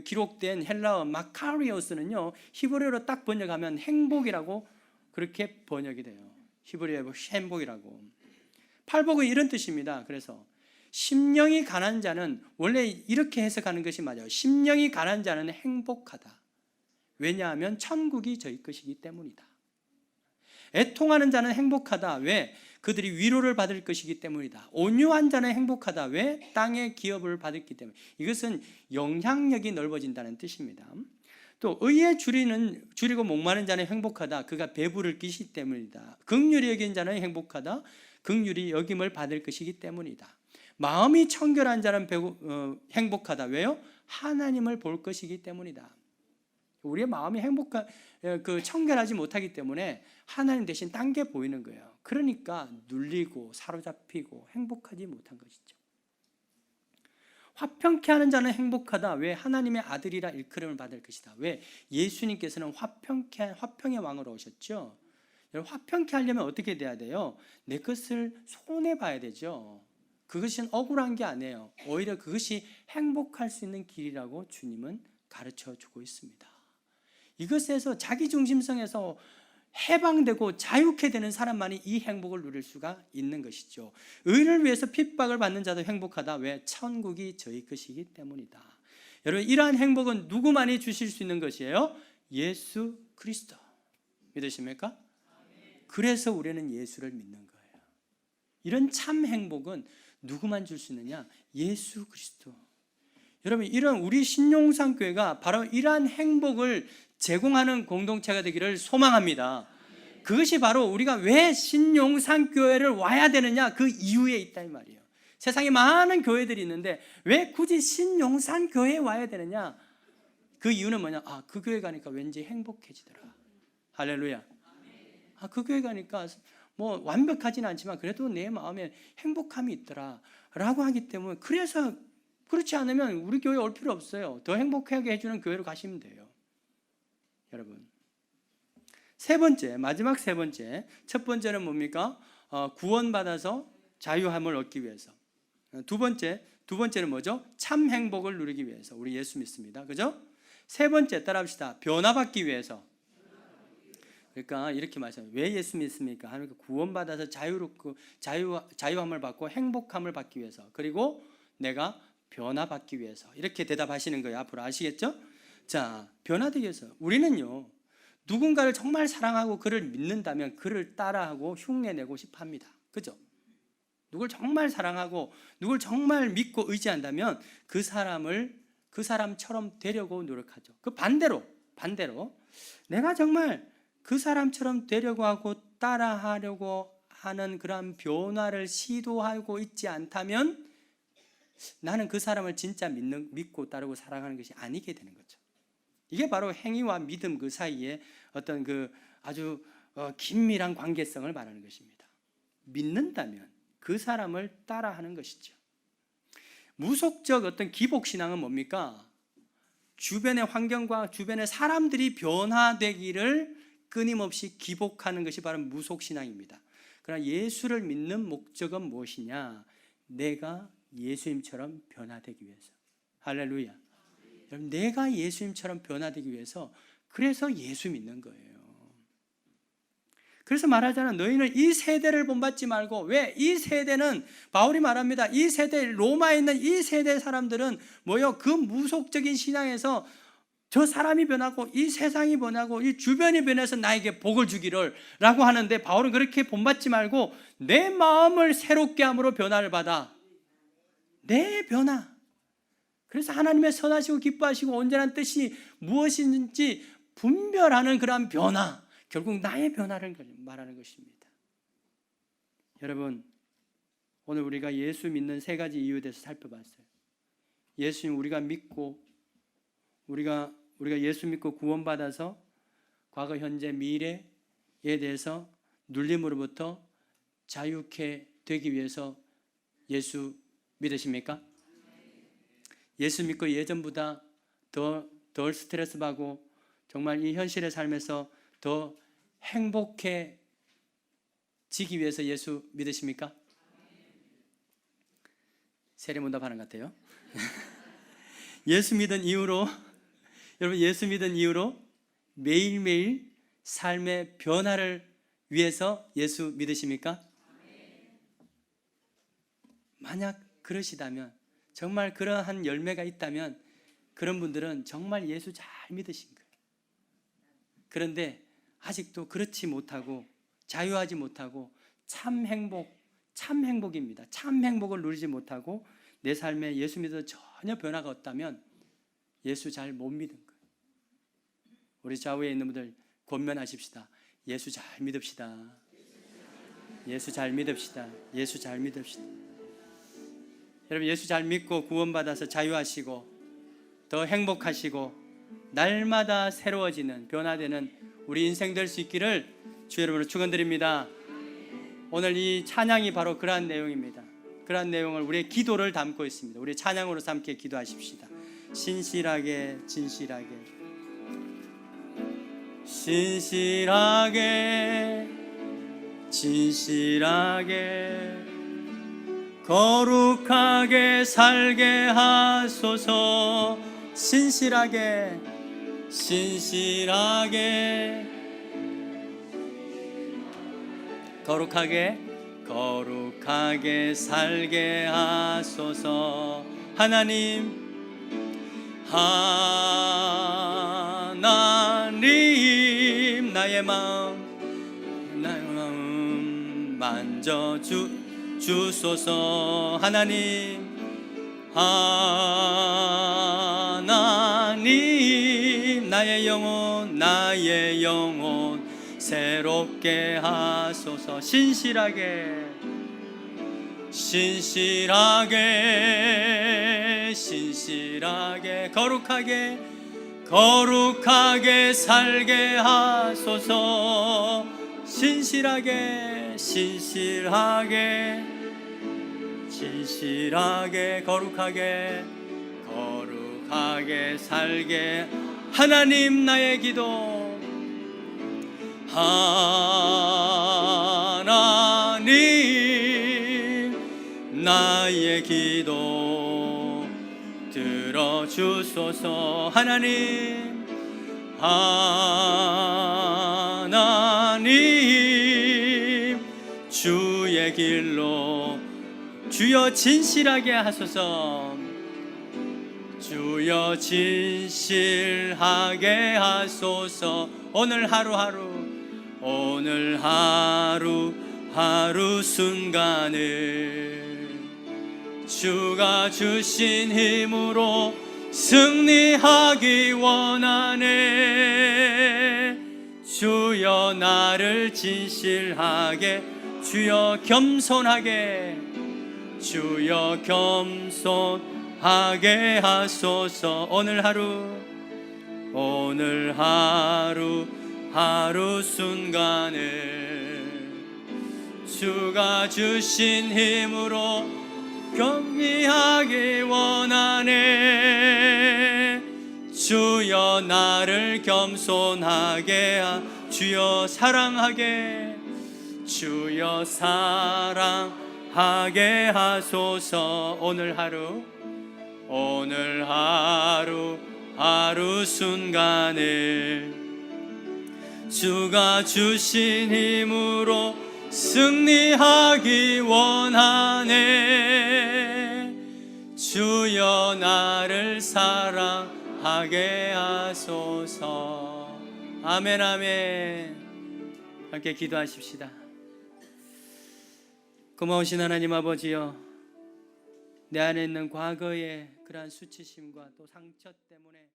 기록된 헬라어 마카리오스는요, 히브리어로 딱 번역하면 행복이라고 그렇게 번역이 돼요. 히브리어로 행복이라고. 팔복은 이런 뜻입니다. 그래서 심령이 가난한 자는, 원래 이렇게 해석하는 것이 맞아요. 심령이 가난한 자는 행복하다. 왜냐하면 천국이 저희 것이기 때문이다. 애통하는 자는 행복하다. 왜? 그들이 위로를 받을 것이기 때문이다. 온유한 자는 행복하다. 왜? 땅의 기업을 받았기 때문에. 이것은 영향력이 넓어진다는 뜻입니다. 또 의에 줄이고 목마른 자는 행복하다. 그가 배부를 끼시기 때문이다. 긍휼히 여긴 자는 행복하다. 긍휼히 여김을 받을 것이기 때문이다. 마음이 청결한 자는 행복하다. 왜요? 하나님을 볼 것이기 때문이다. 우리의 마음이 청결하지 못하기 때문에 하나님 대신 딴 게 보이는 거예요. 그러니까 눌리고 사로잡히고 행복하지 못한 것이죠. 화평케 하는 자는 행복하다. 왜? 하나님의 아들이라 일컬음을 받을 것이다. 왜? 예수님께서는 화평의 왕으로 오셨죠. 화평케 하려면 어떻게 돼야 돼요? 내 것을 손해봐야 되죠. 그것은 억울한 게 아니에요. 오히려 그것이 행복할 수 있는 길이라고 주님은 가르쳐 주고 있습니다. 이것에서 자기중심성에서 해방되고 자유케 되는 사람만이 이 행복을 누릴 수가 있는 것이죠. 의를 위해서 핍박을 받는 자도 행복하다. 왜? 천국이 저희 것이기 때문이다. 여러분, 이러한 행복은 누구만이 주실 수 있는 것이에요? 예수 그리스도. 믿으십니까? 그래서 우리는 예수를 믿는 거예요. 이런 참 행복은 누구만 줄 수 있느냐? 예수 그리스도. 여러분, 이런 우리 신용산교회가 바로 이러한 행복을 제공하는 공동체가 되기를 소망합니다. 그것이 바로 우리가 왜 신용산교회를 와야 되느냐, 그 이유에 있다 이 말이에요. 세상에 많은 교회들이 있는데 왜 굳이 신용산교회에 와야 되느냐? 그 이유는 뭐냐? 그 교회 가니까 왠지 행복해지더라. 할렐루야. 그 교회 가니까 뭐 완벽하진 않지만 그래도 내 마음에 행복함이 있더라 라고 하기 때문에, 그래서 그렇지 않으면 우리 교회 올 필요 없어요. 더 행복하게 해주는 교회로 가시면 돼요. 여러분, 마지막 세 번째. 첫 번째는 뭡니까? 구원받아서 자유함을 얻기 위해서. 두 번째는 뭐죠? 참 행복을 누리기 위해서. 우리 예수 믿습니다. 그죠? 세 번째 따라합시다. 변화받기 위해서. 그러니까 이렇게 말해요. 왜 예수 믿습니까? 하나님께 구원받아서 자유롭고 자유함을 받고 행복함을 받기 위해서, 그리고 내가 변화받기 위해서, 이렇게 대답하시는 거예요. 앞으로 아시겠죠? 자, 변화되기 위해서 우리는요, 누군가를 정말 사랑하고 그를 믿는다면 그를 따라하고 흉내내고 싶어 합니다. 그죠? 누굴 정말 사랑하고 누굴 정말 믿고 의지한다면 그 사람처럼 되려고 노력하죠. 그 반대로 내가 정말 그 사람처럼 되려고 하고 따라하려고 하는 그런 변화를 시도하고 있지 않다면 나는 그 사람을 진짜 믿고 따르고 사랑하는 것이 아니게 되는 거죠. 이게 바로 행위와 믿음 그 사이에 어떤 그 아주 긴밀한 관계성을 말하는 것입니다. 믿는다면 그 사람을 따라하는 것이죠. 무속적 어떤 기복신앙은 뭡니까? 주변의 환경과 주변의 사람들이 변화되기를 끊임없이 기복하는 것이 바로 무속신앙입니다. 그러나 예수를 믿는 목적은 무엇이냐? 내가 예수님처럼 변화되기 위해서. 할렐루야. 여러분, 내가 예수님처럼 변화되기 위해서, 그래서 예수 믿는 거예요. 그래서 말하잖아, 너희는 이 세대를 본받지 말고. 왜? 이 세대는, 바울이 말합니다, 이 세대, 로마에 있는 이 세대 사람들은 뭐요? 그 무속적인 신앙에서 저 사람이 변하고 이 세상이 변하고 이 주변이 변해서 나에게 복을 주기를 라고 하는데, 바울은 그렇게 본받지 말고 내 마음을 새롭게 함으로 변화를 받아. 내 변화. 그래서 하나님의 선하시고 기뻐하시고 온전한 뜻이 무엇인지 분별하는 그러한 변화, 결국 나의 변화를 말하는 것입니다. 여러분, 오늘 우리가 예수 믿는 세 가지 이유에 대해서 살펴봤어요. 예수님 우리가 믿고 우리가 예수 믿고 구원받아서 과거, 현재, 미래에 대해서 눌림으로부터 자유케 되기 위해서 예수 믿으십니까? 예수 믿고 예전보다 덜 스트레스 받고 정말 이 현실의 삶에서 더 행복해지기 위해서 예수 믿으십니까? 세례문답하는 것 같아요. 예수 믿은 이후로, 여러분, 예수 믿은 이후로 매일매일 삶의 변화를 위해서 예수 믿으십니까? 만약 그러시다면, 정말 그러한 열매가 있다면 그런 분들은 정말 예수 잘 믿으신 거예요. 그런데 아직도 그렇지 못하고 자유하지 못하고 참 행복입니다. 참 행복을 누리지 못하고 내 삶에 예수 믿어서 전혀 변화가 없다면 예수 잘 못 믿은 거예요. 우리 좌우에 있는 분들 권면하십시다. 예수 잘 믿읍시다. 예수 잘 믿읍시다. 예수 잘 믿읍시다. 여러분, 예수 잘 믿고 구원받아서 자유하시고 더 행복하시고 날마다 새로워지는, 변화되는 우리 인생 될 수 있기를 주 여러분을 축원드립니다. 오늘 이 찬양이 바로 그러한 내용입니다. 그러한 내용을 우리의 기도를 담고 있습니다. 우리 찬양으로 함께 기도하십시다. 신실하게 거룩하게 살게 하소서. 신실하게 거룩하게 살게 하소서. 하나님 나의 마음 만져 주소서. 하나님 나의 영혼 새롭게 하소서. 신실하게 거룩하게 살게 하소서. 신실하게 거룩하게 살게. 하나님 나의 기도, 하나님 나의 기도 들어주소서. 하나님 주의 길로 주여 진실하게 하소서. 주여 진실하게 하소서. 오늘 하루 순간을 주가 주신 힘으로 승리하기 원하네. 주여 나를 진실하게, 주여 겸손하게, 주여 겸손하게 하소서. 오늘 하루 순간을 주가 주신 힘으로 경배하기 원하네. 주여 나를 겸손하게 주여 사랑하게, 주여 사랑하게 하소서. 오늘 하루 순간을 주가 주신 힘으로 승리하기 원하네. 주여 나를 사랑하게 하소서. 아멘 아멘. 함께 기도하십시다. 고마우신 하나님 아버지여, 내 안에 있는 과거의 그러한 수치심과 또 상처 때문에